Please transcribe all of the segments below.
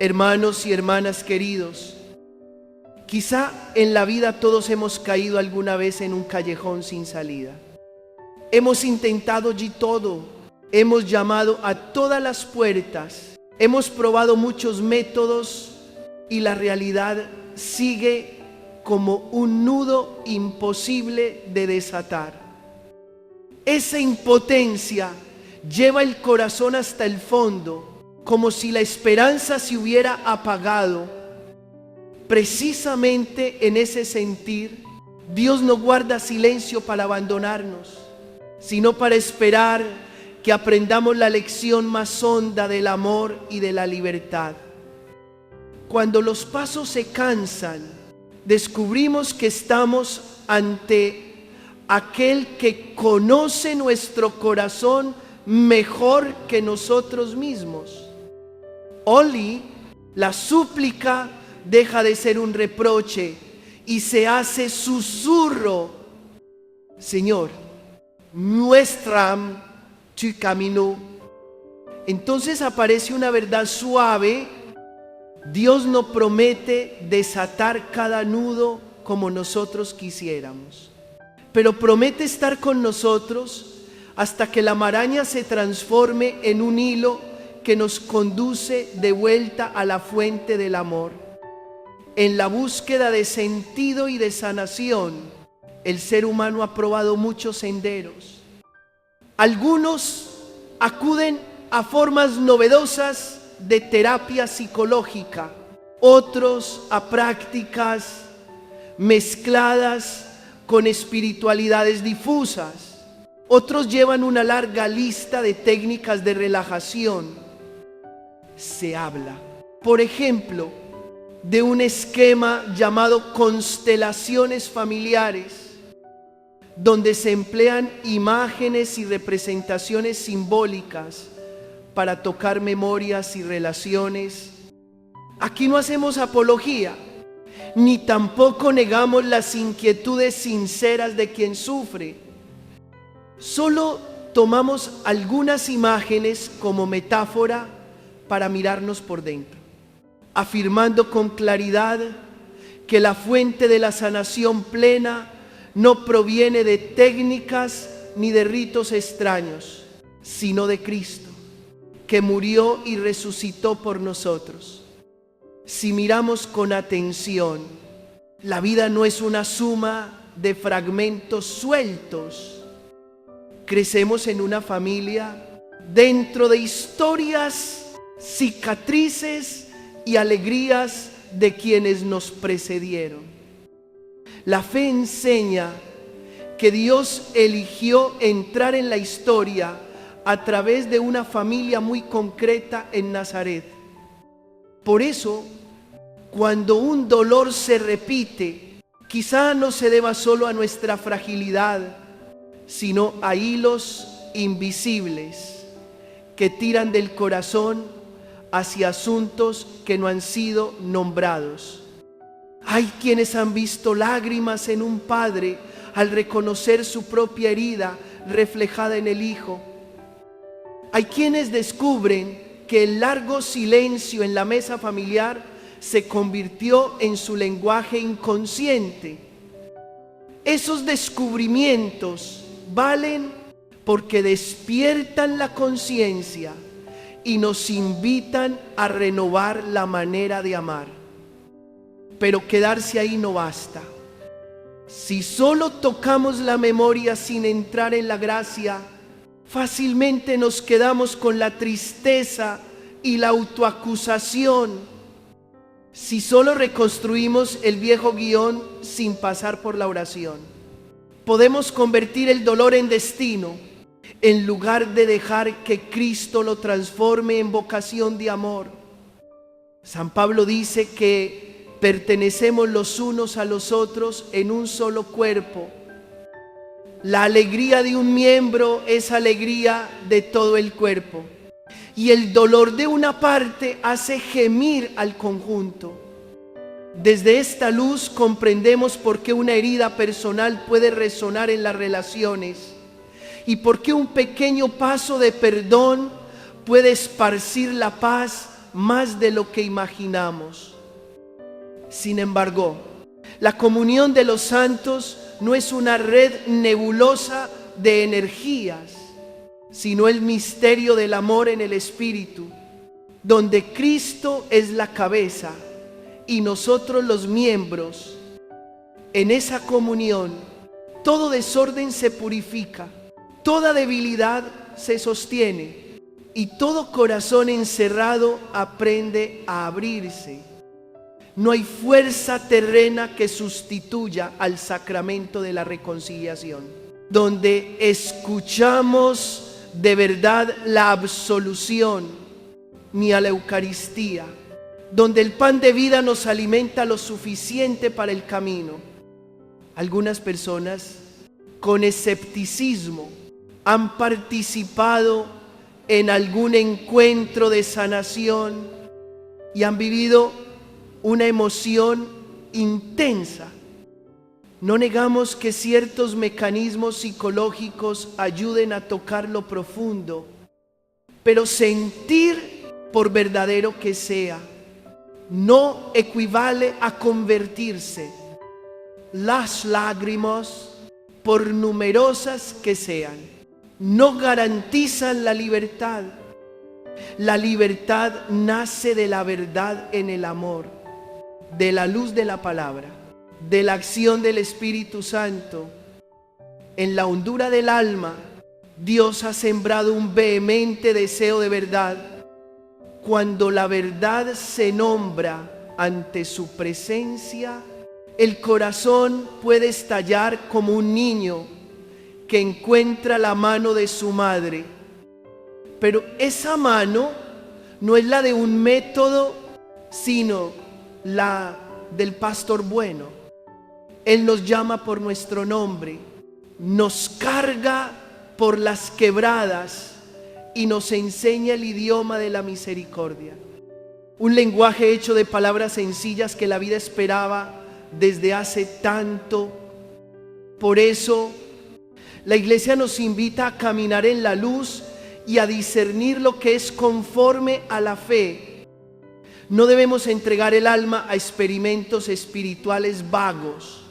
Hermanos y hermanas queridos, quizá en la vida todos hemos caído alguna vez en un callejón sin salida. Hemos intentado allí todo, hemos llamado a todas las puertas, hemos probado muchos métodos y la realidad sigue como un nudo imposible de desatar. Esa impotencia lleva el corazón hasta el fondo, como si la esperanza se hubiera apagado. Precisamente en ese sentir, Dios no guarda silencio para abandonarnos, sino para esperar que aprendamos la lección más honda del amor y de la libertad. Cuando los pasos se cansan, descubrimos que estamos ante aquel que conoce nuestro corazón mejor que nosotros mismos. Hoy la súplica deja de ser un reproche y se hace susurro. Señor, muéstrame tu camino. Entonces aparece una verdad suave. Dios no promete desatar cada nudo como nosotros quisiéramos, pero promete estar con nosotros hasta que la maraña se transforme en un hilo que nos conduce de vuelta a la fuente del amor. En la búsqueda de sentido y de sanación, el ser humano ha probado muchos senderos. Algunos acuden a formas novedosas de terapia psicológica, otros a prácticas mezcladas con espiritualidades difusas, otros llevan una larga lista de técnicas de relajación. Se habla, por ejemplo, de un esquema llamado constelaciones familiares, donde se emplean imágenes y representaciones simbólicas para tocar memorias y relaciones. Aquí no hacemos apología, ni tampoco negamos las inquietudes sinceras de quien sufre. Solo tomamos algunas imágenes como metáfora para mirarnos por dentro, afirmando con claridad que la fuente de la sanación plena no proviene de técnicas ni de ritos extraños, sino de Cristo, que murió y resucitó por nosotros. Si miramos con atención, la vida no es una suma de fragmentos sueltos. Crecemos en una familia dentro de historias, cicatrices y alegrías de quienes nos precedieron. La fe enseña que Dios eligió entrar en la historia a través de una familia muy concreta en Nazaret. Por eso, cuando un dolor se repite, quizá no se deba solo a nuestra fragilidad, sino a hilos invisibles que tiran del corazón hacia asuntos que no han sido nombrados. Hay quienes han visto lágrimas en un padre al reconocer su propia herida reflejada en el hijo. Hay quienes descubren que el largo silencio en la mesa familiar se convirtió en su lenguaje inconsciente. Esos descubrimientos valen porque despiertan la conciencia y nos invitan a renovar la manera de amar. Pero quedarse ahí no basta. Si solo tocamos la memoria sin entrar en la gracia, fácilmente nos quedamos con la tristeza y la autoacusación. Si solo reconstruimos el viejo guión sin pasar por la oración, podemos convertir el dolor en destino, en lugar de dejar que Cristo lo transforme en vocación de amor. San Pablo dice que pertenecemos los unos a los otros en un solo cuerpo. La alegría de un miembro es alegría de todo el cuerpo, y el dolor de una parte hace gemir al conjunto. Desde esta luz comprendemos por qué una herida personal puede resonar en las relaciones y por qué un pequeño paso de perdón puede esparcir la paz más de lo que imaginamos. Sin embargo, la comunión de los santos no es una red nebulosa de energías, sino el misterio del amor en el Espíritu, donde Cristo es la cabeza y nosotros los miembros. En esa comunión, todo desorden se purifica, toda debilidad se sostiene y todo corazón encerrado aprende a abrirse. No hay fuerza terrena que sustituya al sacramento de la reconciliación, donde escuchamos de verdad la absolución, ni a la Eucaristía, donde el pan de vida nos alimenta lo suficiente para el camino. Algunas personas con escepticismo han participado en algún encuentro de sanación y han vivido una emoción intensa. No negamos que ciertos mecanismos psicológicos ayuden a tocar lo profundo, pero sentir, por verdadero que sea, no equivale a convertirse. Las lágrimas, por numerosas que sean, no garantizan la libertad. La libertad nace de la verdad en el amor, de la luz de la palabra, de la acción del Espíritu Santo. En la hondura del alma, Dios ha sembrado un vehemente deseo de verdad. Cuando la verdad se nombra ante su presencia, el corazón puede estallar como un niño que encuentra la mano de su madre. Pero esa mano no es la de un método, sino la del pastor bueno. Él nos llama por nuestro nombre, nos carga por las quebradas y nos enseña el idioma de la misericordia. Un lenguaje hecho de palabras sencillas que la vida esperaba desde hace tanto. Por eso, la Iglesia nos invita a caminar en la luz y a discernir lo que es conforme a la fe. No debemos entregar el alma a experimentos espirituales vagos,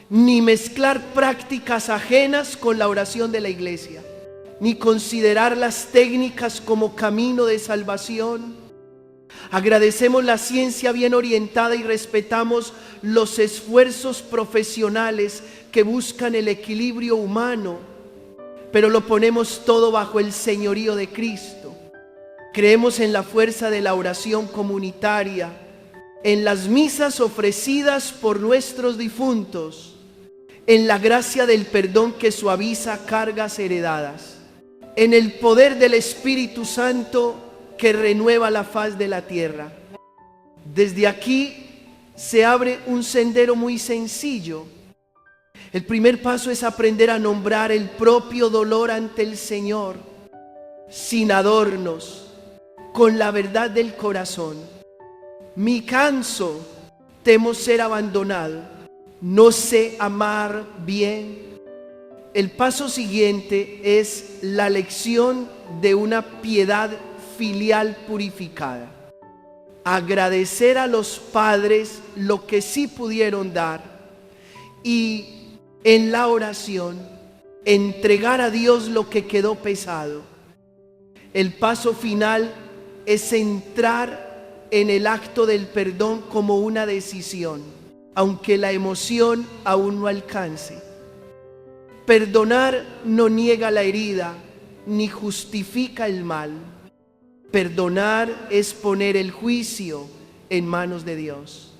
ni mezclar prácticas ajenas con la oración de la Iglesia, ni considerar las técnicas como camino de salvación. Agradecemos la ciencia bien orientada y respetamos los esfuerzos profesionales que buscan el equilibrio humano, pero lo ponemos todo bajo el señorío de Cristo. Creemos en la fuerza de la oración comunitaria, en las misas ofrecidas por nuestros difuntos, en la gracia del perdón que suaviza cargas heredadas, en el poder del Espíritu Santo que renueva la faz de la tierra. Desde aquí se abre un sendero muy sencillo. El primer paso es aprender a nombrar el propio dolor ante el Señor, sin adornos, con la verdad del corazón. Me canso, temo ser abandonado, no sé amar bien. El paso siguiente es la lección de una piedad filial purificada. Agradecer a los padres lo que sí pudieron dar y en la oración entregar a Dios lo que quedó pesado. El paso final es entrar en el acto del perdón como una decisión, aunque la emoción aún no alcance. Perdonar no niega la herida ni justifica el mal. Perdonar es poner el juicio en manos de Dios,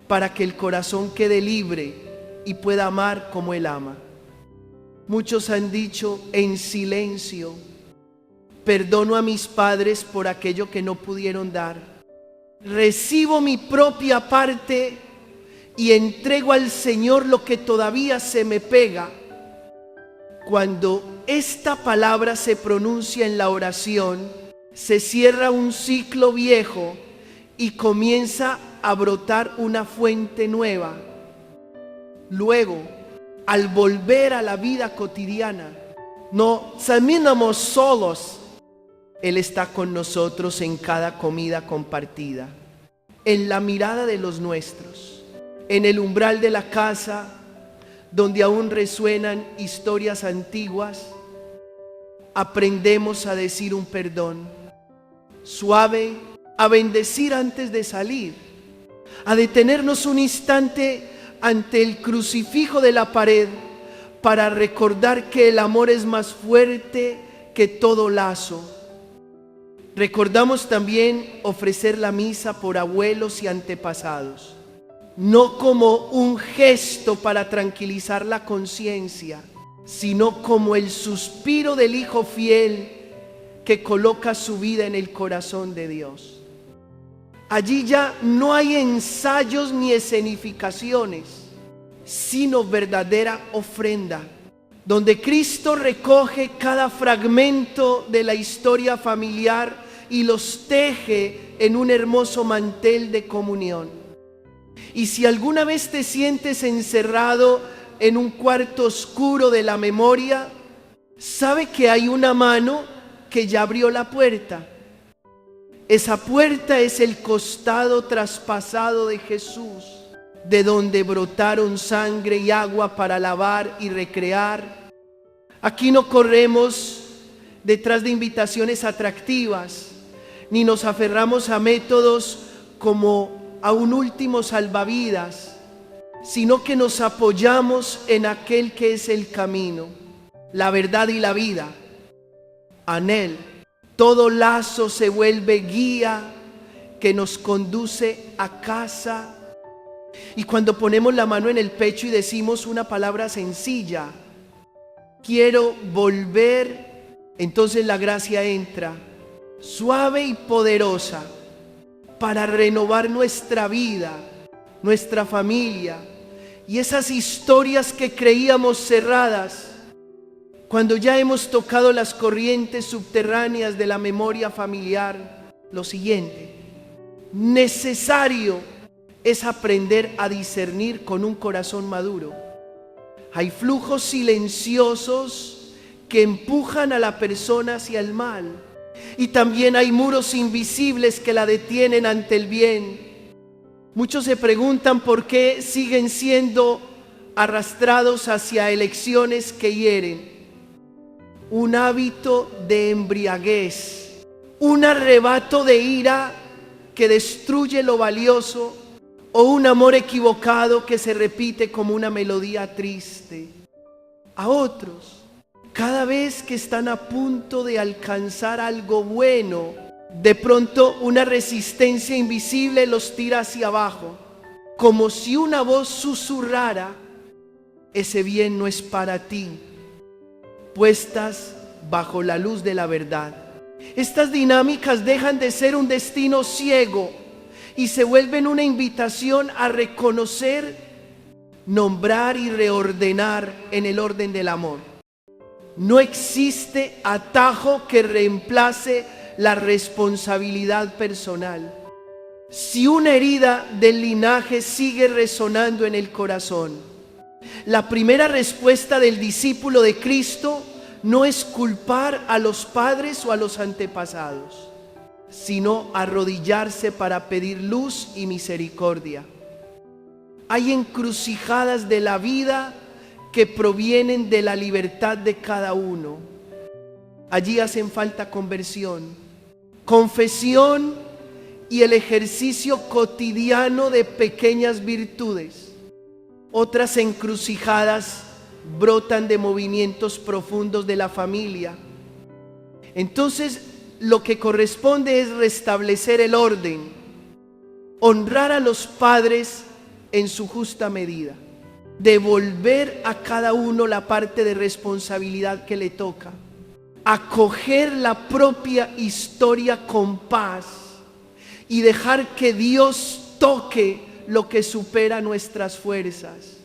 para que el corazón quede libre y pueda amar como Él ama. Muchos han dicho en silencio: perdono a mis padres por aquello que no pudieron dar. Recibo mi propia parte y entrego al Señor lo que todavía se me pega. Cuando esta palabra se pronuncia en la oración, se cierra un ciclo viejo y comienza a brotar una fuente nueva. Luego, al volver a la vida cotidiana, no caminamos solos, Él está con nosotros en cada comida compartida, en la mirada de los nuestros, en el umbral de la casa donde aún resuenan historias antiguas. Aprendemos a decir un perdón suave, a bendecir antes de salir, a detenernos un instante ante el crucifijo de la pared para recordar que el amor es más fuerte que todo lazo. Recordamos también ofrecer la misa por abuelos y antepasados, no como un gesto para tranquilizar la conciencia, sino como el suspiro del hijo fiel que coloca su vida en el corazón de Dios. Allí ya no hay ensayos ni escenificaciones, sino verdadera ofrenda, donde Cristo recoge cada fragmento de la historia familiar y los teje en un hermoso mantel de comunión. Y si alguna vez te sientes encerrado en un cuarto oscuro de la memoria, sabe que hay una mano que ya abrió la puerta. Esa puerta es el costado traspasado de Jesús, de donde brotaron sangre y agua para lavar y recrear. Aquí no corremos detrás de invitaciones atractivas, ni nos aferramos a métodos como a un último salvavidas, sino que nos apoyamos en aquel que es el camino, la verdad y la vida. En Él todo lazo se vuelve guía que nos conduce a casa. Y cuando ponemos la mano en el pecho y decimos una palabra sencilla, quiero volver, entonces la gracia entra, suave y poderosa, para renovar nuestra vida, nuestra familia y esas historias que creíamos cerradas. Cuando ya hemos tocado las corrientes subterráneas de la memoria familiar, lo siguiente, necesario es aprender a discernir con un corazón maduro. Hay flujos silenciosos que empujan a la persona hacia el mal, y también hay muros invisibles que la detienen ante el bien. Muchos se preguntan por qué siguen siendo arrastrados hacia elecciones que hieren. Un hábito de embriaguez, un arrebato de ira que destruye lo valioso, o un amor equivocado que se repite como una melodía triste. A otros, cada vez que están a punto de alcanzar algo bueno, de pronto una resistencia invisible los tira hacia abajo, como si una voz susurrara: ese bien no es para ti. Puestas bajo la luz de la verdad, estas dinámicas dejan de ser un destino ciego y se vuelven una invitación a reconocer, nombrar y reordenar en el orden del amor. No existe atajo que reemplace la responsabilidad personal. Si una herida del linaje sigue resonando en el corazón, la primera respuesta del discípulo de Cristo no es culpar a los padres o a los antepasados, sino arrodillarse para pedir luz y misericordia. Hay encrucijadas de la vida que provienen de la libertad de cada uno. Allí hacen falta conversión, confesión y el ejercicio cotidiano de pequeñas virtudes. Otras encrucijadas brotan de movimientos profundos de la familia. Entonces, lo que corresponde es restablecer el orden, honrar a los padres en su justa medida, devolver a cada uno la parte de responsabilidad que le toca, acoger la propia historia con paz y dejar que Dios toque lo que supera nuestras fuerzas.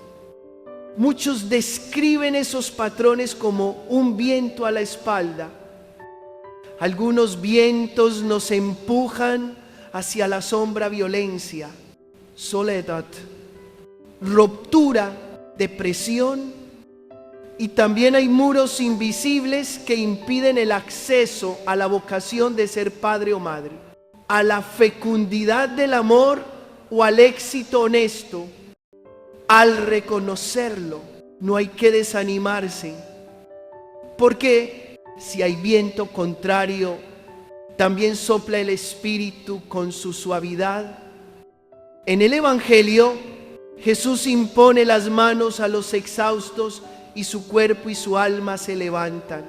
Muchos describen esos patrones como un viento a la espalda. Algunos vientos nos empujan hacia la sombra: violencia, soledad, ruptura, depresión. Y también hay muros invisibles que impiden el acceso a la vocación de ser padre o madre, a la fecundidad del amor o al éxito honesto. Al reconocerlo, no hay que desanimarse, porque si hay viento contrario, también sopla el Espíritu con su suavidad. En el Evangelio, Jesús impone las manos a los exhaustos y su cuerpo y su alma se levantan.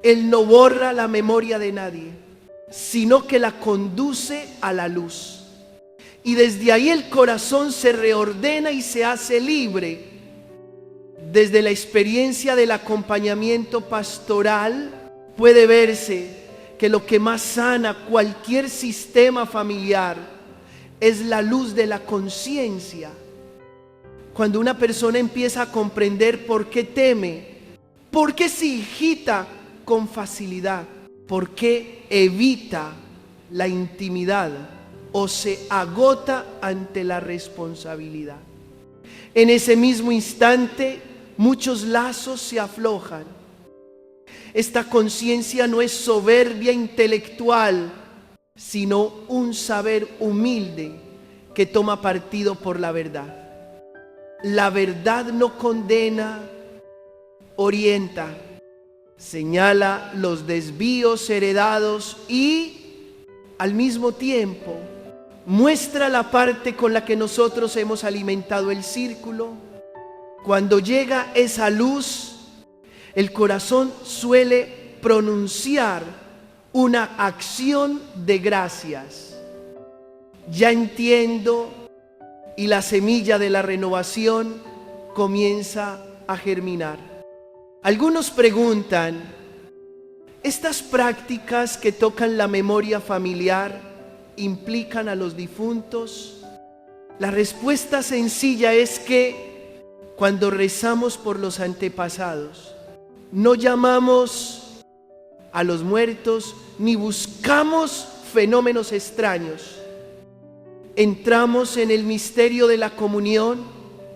Él no borra la memoria de nadie, sino que la conduce a la luz. Y desde ahí el corazón se reordena y se hace libre. Desde la experiencia del acompañamiento pastoral puede verse que lo que más sana cualquier sistema familiar es la luz de la conciencia. Cuando una persona empieza a comprender por qué teme, por qué se agita con facilidad, por qué evita la intimidad o se agota ante la responsabilidad. En ese mismo instante, muchos lazos se aflojan. Esta conciencia no es soberbia intelectual, sino un saber humilde que toma partido por la verdad. La verdad no condena, orienta, señala los desvíos heredados y, al mismo tiempo, muestra la parte con la que nosotros hemos alimentado el círculo. Cuando llega esa luz, el corazón suele pronunciar una acción de gracias. Ya entiendo, y la semilla de la renovación comienza a germinar. Algunos preguntan, ¿estas prácticas que tocan la memoria familiar implican a los difuntos? La respuesta sencilla es que cuando rezamos por los antepasados, no llamamos a los muertos ni buscamos fenómenos extraños. Entramos en el misterio de la comunión,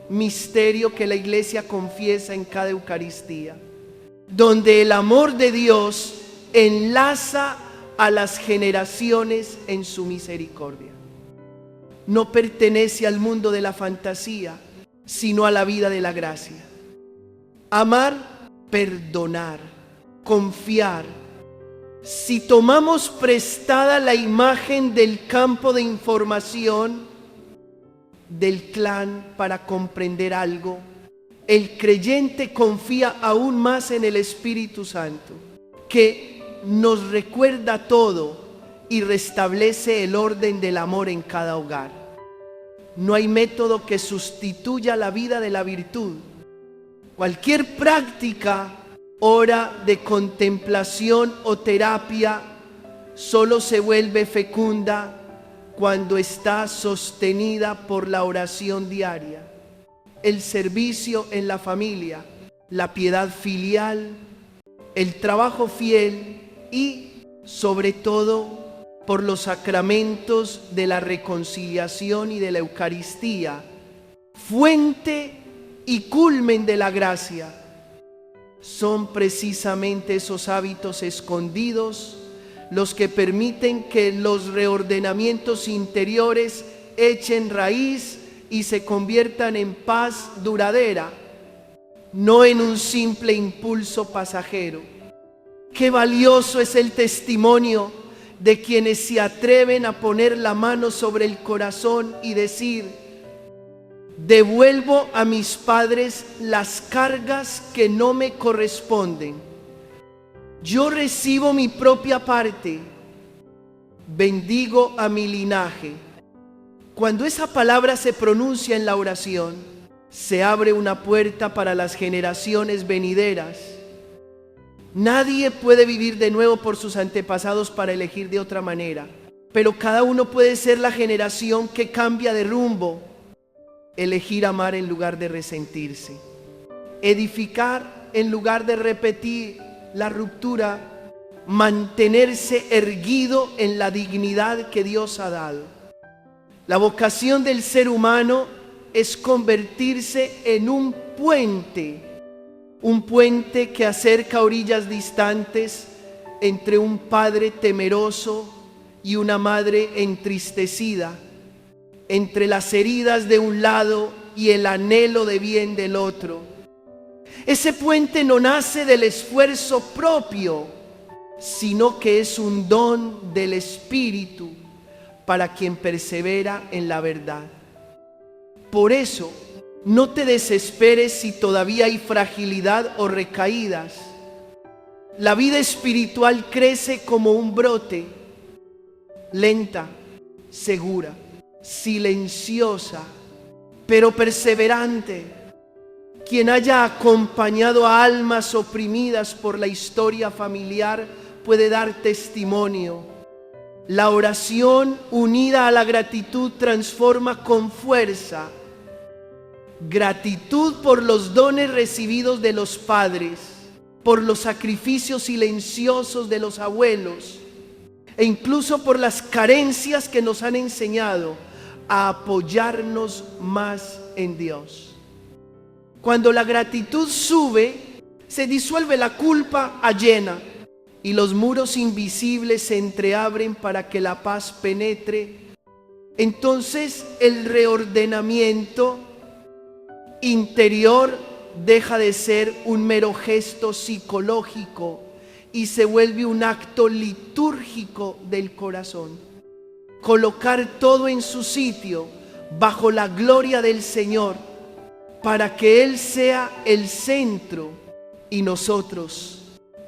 misterio que la Iglesia confiesa en cada Eucaristía, donde el amor de Dios enlaza a las generaciones en su misericordia. No pertenece al mundo de la fantasía, sino a la vida de la gracia. Amar, perdonar, confiar. Si tomamos prestada la imagen del campo de información del clan para comprender algo, el creyente confía aún más en el Espíritu Santo, que nos recuerda todo y restablece el orden del amor en cada hogar. No hay método que sustituya la vida de la virtud. Cualquier práctica, hora de contemplación o terapia, solo se vuelve fecunda cuando está sostenida por la oración diaria, el servicio en la familia, la piedad filial, el trabajo fiel y, sobre todo, por los sacramentos de la reconciliación y de la Eucaristía, fuente y culmen de la gracia. Son precisamente esos hábitos escondidos los que permiten que los reordenamientos interiores echen raíz y se conviertan en paz duradera, no en un simple impulso pasajero. Qué valioso es el testimonio de quienes se atreven a poner la mano sobre el corazón y decir: devuelvo a mis padres las cargas que no me corresponden. Yo recibo mi propia parte. Bendigo a mi linaje. Cuando esa palabra se pronuncia en la oración, se abre una puerta para las generaciones venideras. Nadie puede vivir de nuevo por sus antepasados para elegir de otra manera, pero cada uno puede ser la generación que cambia de rumbo. Elegir amar en lugar de resentirse, edificar en lugar de repetir la ruptura, mantenerse erguido en la dignidad que Dios ha dado. La vocación del ser humano es convertirse en un puente un puente que acerca orillas distantes entre un padre temeroso y una madre entristecida, entre las heridas de un lado y el anhelo de bien del otro. Ese puente no nace del esfuerzo propio, sino que es un don del Espíritu para quien persevera en la verdad. Por eso, no te desesperes si todavía hay fragilidad o recaídas. La vida espiritual crece como un brote, lenta, segura, silenciosa, pero perseverante. Quien haya acompañado a almas oprimidas por la historia familiar puede dar testimonio. La oración unida a la gratitud transforma con fuerza. Gratitud por los dones recibidos de los padres, por los sacrificios silenciosos de los abuelos e incluso por las carencias que nos han enseñado a apoyarnos más en Dios. Cuando la gratitud sube, se disuelve la culpa ajena y los muros invisibles se entreabren para que la paz penetre. Entonces el reordenamiento interior deja de ser un mero gesto psicológico y se vuelve un acto litúrgico del corazón. Colocar todo en su sitio bajo la gloria del Señor para que Él sea el centro y nosotros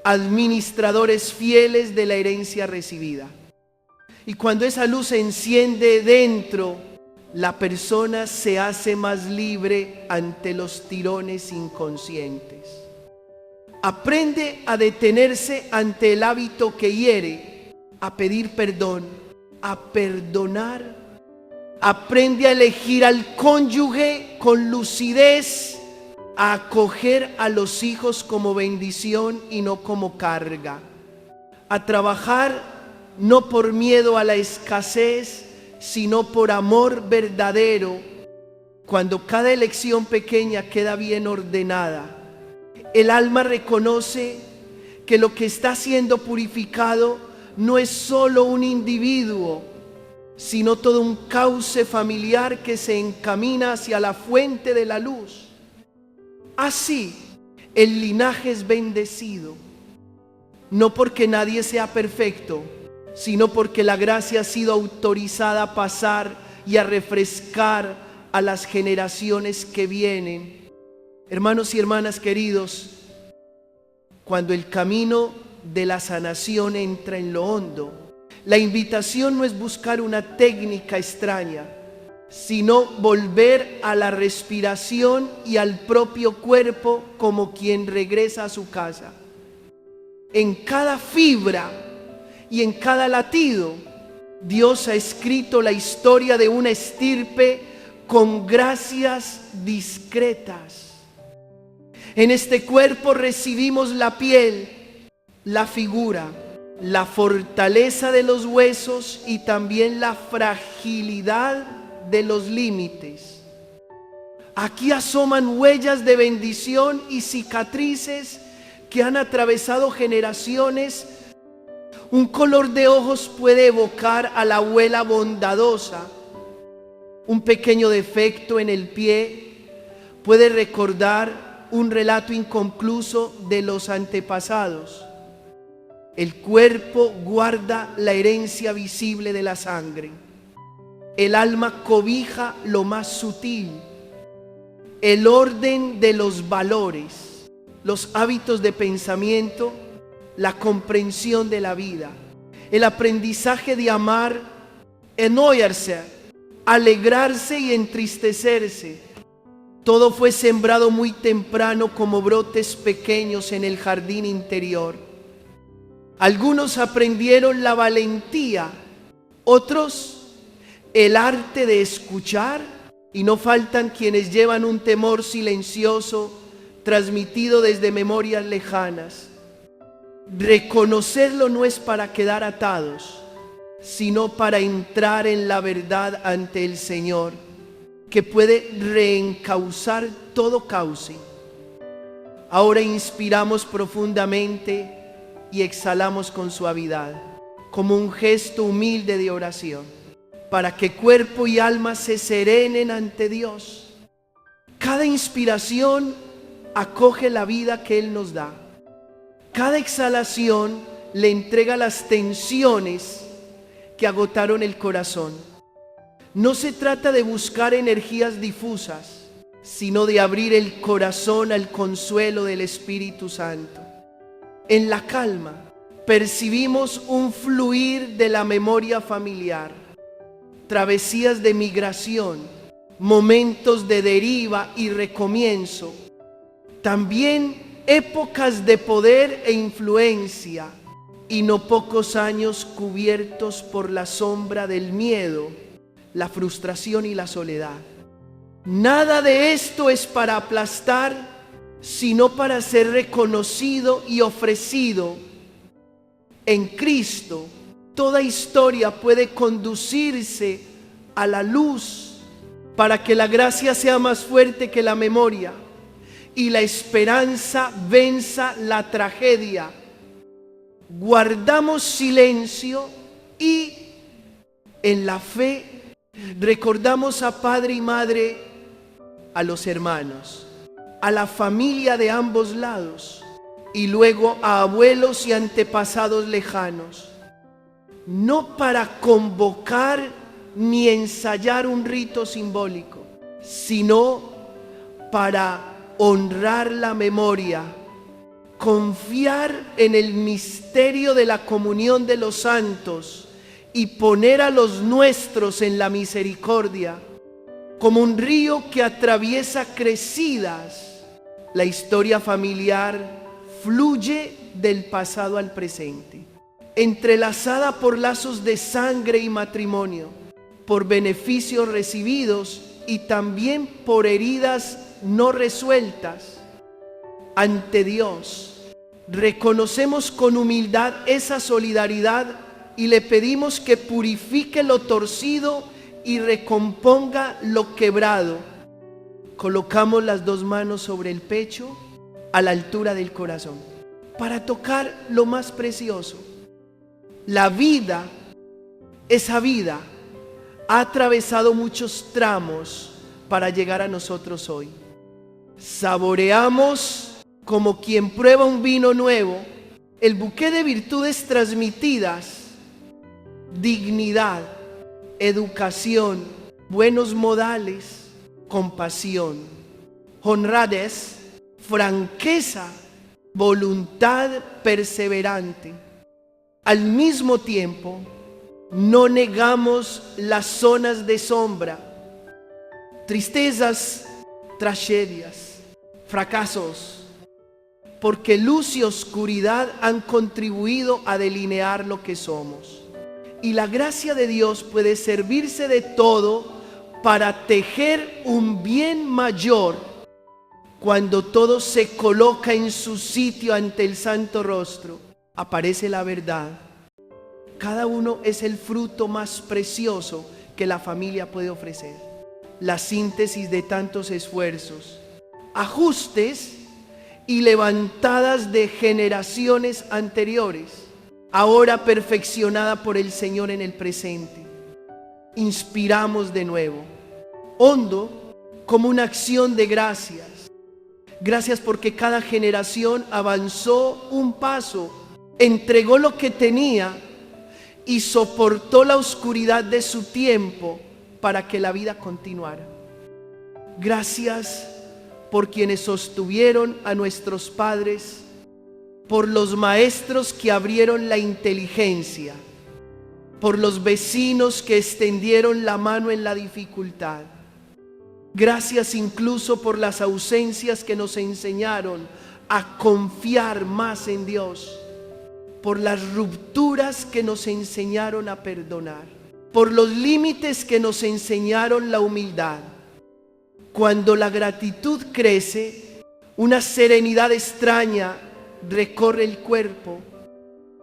administradores fieles de la herencia recibida. Y cuando esa luz se enciende dentro, la persona se hace más libre ante los tirones inconscientes. Aprende a detenerse ante el hábito que hiere, a pedir perdón, a perdonar. Aprende a elegir al cónyuge con lucidez, a acoger a los hijos como bendición y no como carga. A trabajar no por miedo a la escasez, sino por amor verdadero. Cuando cada elección pequeña queda bien ordenada, el alma reconoce que lo que está siendo purificado no es solo un individuo, sino todo un cauce familiar que se encamina hacia la fuente de la luz. Así, el linaje es bendecido, no porque nadie sea perfecto, sino porque la gracia ha sido autorizada a pasar y a refrescar a las generaciones que vienen. Hermanos y hermanas queridos, cuando el camino de la sanación entra en lo hondo, la invitación no es buscar una técnica extraña, sino volver a la respiración y al propio cuerpo como quien regresa a su casa. En cada fibra y en cada latido, Dios ha escrito la historia de una estirpe con gracias discretas. En este cuerpo recibimos la piel, la figura, la fortaleza de los huesos y también la fragilidad de los límites. Aquí asoman huellas de bendición y cicatrices que han atravesado generaciones. Un color de ojos puede evocar a la abuela bondadosa. Un pequeño defecto en el pie puede recordar un relato inconcluso de los antepasados. El cuerpo guarda la herencia visible de la sangre. El alma cobija lo más sutil, el orden de los valores, los hábitos de pensamiento, la comprensión de la vida, el aprendizaje de amar, enojarse, alegrarse y entristecerse. Todo fue sembrado muy temprano como brotes pequeños en el jardín interior. Algunos aprendieron la valentía, otros el arte de escuchar, y no faltan quienes llevan un temor silencioso transmitido desde memorias lejanas. Reconocerlo no es para quedar atados, sino para entrar en la verdad ante el Señor, que puede reencauzar todo cauce. Ahora inspiramos profundamente y exhalamos con suavidad, como un gesto humilde de oración, para que cuerpo y alma se serenen ante Dios. Cada inspiración acoge la vida que Él nos da. Cada exhalación le entrega las tensiones que agotaron el corazón. No se trata de buscar energías difusas, sino de abrir el corazón al consuelo del Espíritu Santo. En la calma percibimos un fluir de la memoria familiar, travesías de migración, momentos de deriva y recomienzo, también épocas de poder e influencia, y no pocos años cubiertos por la sombra del miedo, la frustración y la soledad. Nada de esto es para aplastar, sino para ser reconocido y ofrecido. En Cristo, toda historia puede conducirse a la luz para que la gracia sea más fuerte que la memoria y la esperanza venza la tragedia. Guardamos silencio y en la fe recordamos a padre y madre, a los hermanos, a la familia de ambos lados y luego a abuelos y antepasados lejanos, no para convocar ni ensayar un rito simbólico, sino para honrar la memoria, confiar en el misterio de la comunión de los santos y poner a los nuestros en la misericordia, como un río que atraviesa crecidas. La historia familiar fluye del pasado al presente, entrelazada por lazos de sangre y matrimonio, por beneficios recibidos y también por heridas no resueltas. Ante Dios, reconocemos con humildad esa solidaridad y le pedimos que purifique lo torcido y recomponga lo quebrado. Colocamos las dos manos sobre el pecho a la altura del corazón para tocar lo más precioso. La vida, esa vida, ha atravesado muchos tramos para llegar a nosotros hoy. Saboreamos como quien prueba un vino nuevo el buqué de virtudes transmitidas: dignidad, educación, buenos modales, compasión, honradez, franqueza, voluntad perseverante. Al mismo tiempo, no negamos las zonas de sombra, tristezas, tragedias, fracasos, porque luz y oscuridad han contribuido a delinear lo que somos. Y la gracia de Dios puede servirse de todo para tejer un bien mayor cuando todo se coloca en su sitio ante el santo rostro. Aparece la verdad. Cada uno es el fruto más precioso que la familia puede ofrecer. La síntesis de tantos esfuerzos, ajustes y levantadas de generaciones anteriores, ahora perfeccionada por el Señor en el presente. Inspiramos de nuevo, hondo, como una acción de gracias. Gracias porque cada generación avanzó un paso, entregó lo que tenía y soportó la oscuridad de su tiempo para que la vida continuara. Gracias por quienes sostuvieron a nuestros padres, por los maestros que abrieron la inteligencia, por los vecinos que extendieron la mano en la dificultad. Gracias incluso por las ausencias que nos enseñaron a confiar más en Dios, por las rupturas que nos enseñaron a perdonar, por los límites que nos enseñaron la humildad. Cuando la gratitud crece, una serenidad extraña recorre el cuerpo,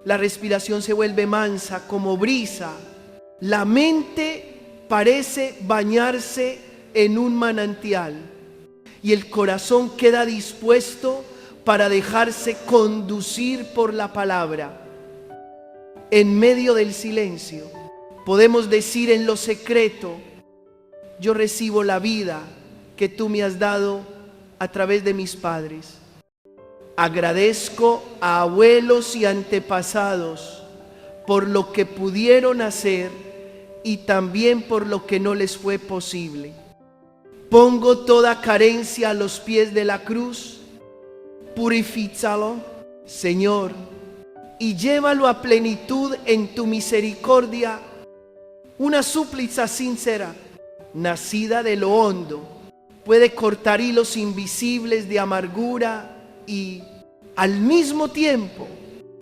la respiración se vuelve mansa como brisa, la mente parece bañarse en un manantial y el corazón queda dispuesto para dejarse conducir por la palabra. En medio del silencio, podemos decir en lo secreto: yo recibo la vida que tú me has dado a través de mis padres. Agradezco a abuelos y antepasados por lo que pudieron hacer y también por lo que no les fue posible. Pongo toda carencia a los pies de la cruz. Purifícalo, Señor, y llévalo a plenitud en tu misericordia. Una súplica sincera, nacida de lo hondo, puede cortar hilos invisibles de amargura y, al mismo tiempo,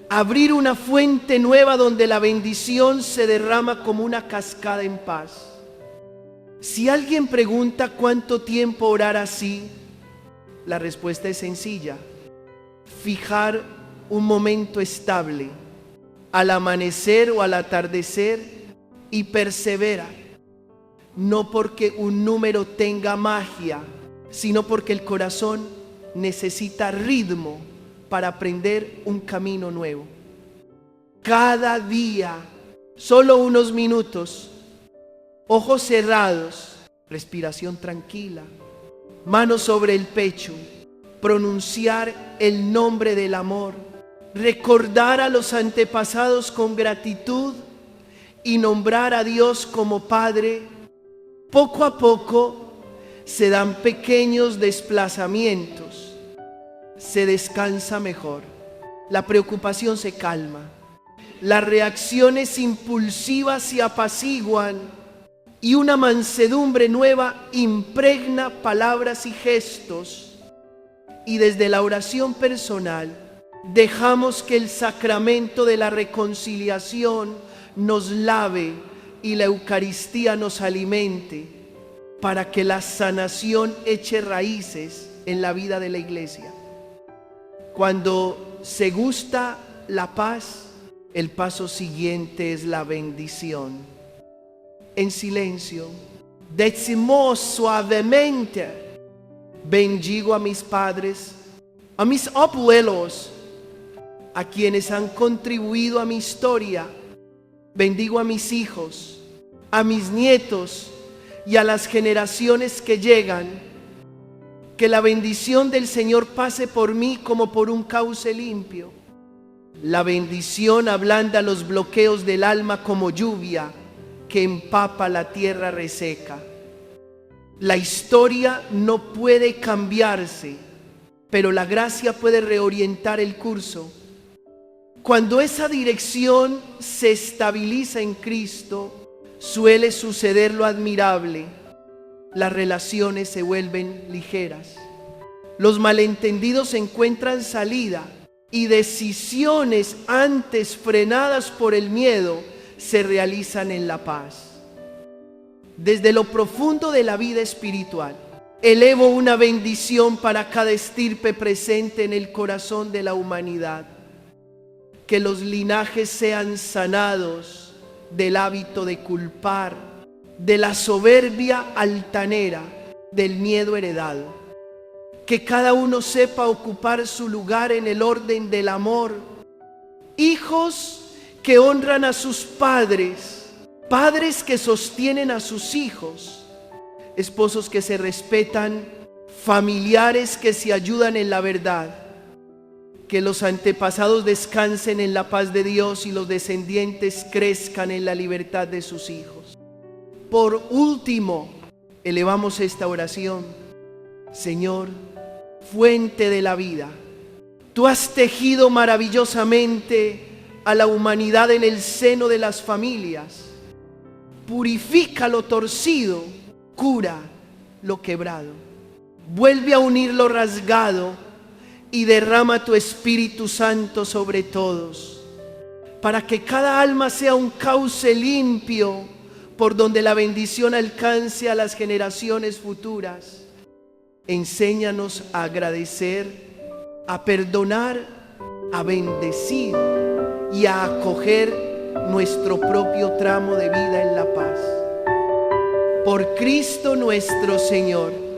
abrir una fuente nueva donde la bendición se derrama como una cascada en paz. Si alguien pregunta cuánto tiempo orar así, la respuesta es sencilla: fijar un momento estable, al amanecer o al atardecer, y perseverar. No porque un número tenga magia, sino porque el corazón necesita ritmo para aprender un camino nuevo. Cada día, solo unos minutos, ojos cerrados, respiración tranquila, manos sobre el pecho, pronunciar el nombre del amor, recordar a los antepasados con gratitud y nombrar a Dios como Padre. Poco a poco se dan pequeños desplazamientos, se descansa mejor, la preocupación se calma, las reacciones impulsivas se apaciguan y una mansedumbre nueva impregna palabras y gestos. Y desde la oración personal dejamos que el sacramento de la reconciliación nos lave y la Eucaristía nos alimente, para que la sanación eche raíces en la vida de la iglesia. Cuando se gusta la paz, el paso siguiente es la bendición. En silencio, decimos suavemente: bendigo a mis padres, a mis abuelos, a quienes han contribuido a mi historia. Bendigo a mis hijos, a mis nietos y a las generaciones que llegan. Que la bendición del Señor pase por mí como por un cauce limpio. La bendición ablanda los bloqueos del alma como lluvia que empapa la tierra reseca. La historia no puede cambiarse, pero la gracia puede reorientar el curso. Cuando esa dirección se estabiliza en Cristo, suele suceder lo admirable: las relaciones se vuelven ligeras, los malentendidos encuentran salida y decisiones antes frenadas por el miedo se realizan en la paz. Desde lo profundo de la vida espiritual, elevo una bendición para cada estirpe presente en el corazón de la humanidad. Que los linajes sean sanados del hábito de culpar, de la soberbia altanera, del miedo heredado. Que cada uno sepa ocupar su lugar en el orden del amor. Hijos que honran a sus padres, padres que sostienen a sus hijos, esposos que se respetan, familiares que se ayudan en la verdad. Que los antepasados descansen en la paz de Dios y los descendientes crezcan en la libertad de sus hijos. Por último, elevamos esta oración: Señor, fuente de la vida, tú has tejido maravillosamente a la humanidad en el seno de las familias. Purifica lo torcido, cura lo quebrado, vuelve a unir lo rasgado y derrama tu Espíritu Santo sobre todos, para que cada alma sea un cauce limpio por donde la bendición alcance a las generaciones futuras. Enséñanos a agradecer, a perdonar, a bendecir y a acoger nuestro propio tramo de vida en la paz. Por Cristo nuestro Señor.